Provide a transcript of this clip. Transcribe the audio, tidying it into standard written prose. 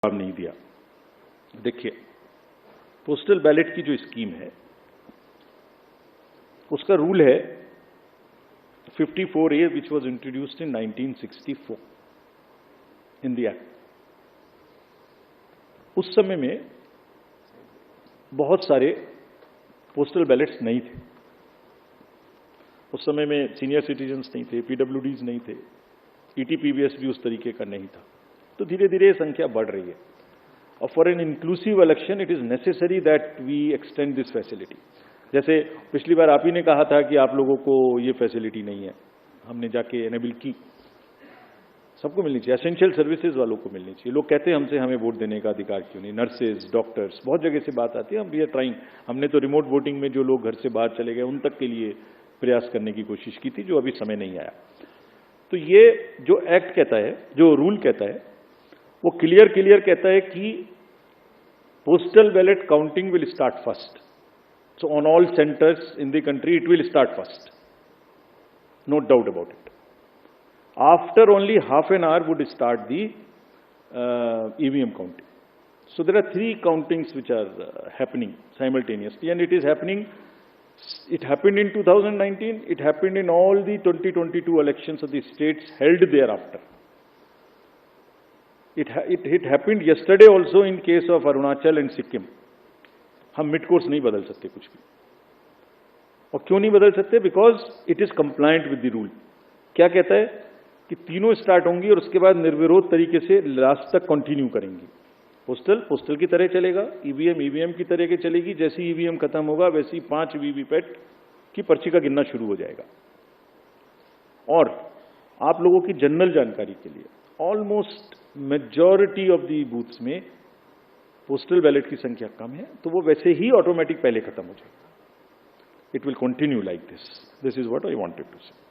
जवाब नहीं दिया। देखिए, पोस्टल बैलेट की जो स्कीम है उसका रूल है 54A which was introduced in 1964 in the act. उस समय में बहुत सारे पोस्टल बैलेट्स नहीं थे। उस समय में सीनियर सिटीजन्स नहीं थे, पीडब्ल्यूडीज नहीं थे, ईटीपीबीएस भी उस तरीके का नहीं था। तो धीरे धीरे संख्या बढ़ रही है और for an inclusive election it is necessary that we extend this facility. जैसे पिछली बार आप ही ने कहा था कि आप लोगों को ये फैसिलिटी नहीं है, हमने जाके एनेबल की। सबको मिलनी चाहिए, एसेंशियल सर्विसेज वालों को मिलनी चाहिए। लोग कहते हैं हमसे हमें वोट देने का अधिकार क्यों नहीं, नर्सेज, डॉक्टर्स, बहुत जगह से बात आती है। हम वी आर ट्राइंग, हमने तो रिमोट वोटिंग में जो लोग घर से बाहर चले गए उन तक के लिए प्रयास करने की कोशिश की थी, जो अभी समय नहीं आया। तो ये जो एक्ट कहता है, जो रूल कहता है, वो क्लियर कहता है कि postal ballot counting will start first. So on all centres in the country it will start first, no doubt about it. After only half an hour would start the EVM counting. So there are 3 countings which are happening simultaneously, and it is happening. It happened in 2019. It happened in all the 2022 elections of the states held thereafter. It happened yesterday also in case of Arunachal and Sikkim. हम mid course नहीं बदल सकते कुछ भी। और क्यों नहीं बदल सकते? Because it is compliant with the rule. क्या कहता है कि तीनों स्टार्ट होंगी और उसके बाद निर्विरोध तरीके से लास्ट तक कंटिन्यू करेंगी। पोस्टल की तरह चलेगा, ईवीएम की तरह के चलेगी। जैसे ईवीएम खत्म होगा वैसे ही 5 वीवीपैट की पर्ची का गिनना शुरू हो जाएगा। और आप लोगों की जनरल जानकारी के लिए, almost majority of the booths में पोस्टल बैलेट की संख्या कम है, तो वो वैसे ही ऑटोमेटिक पहले खत्म हो जाएगा। It will continue like this. This is what I wanted to से।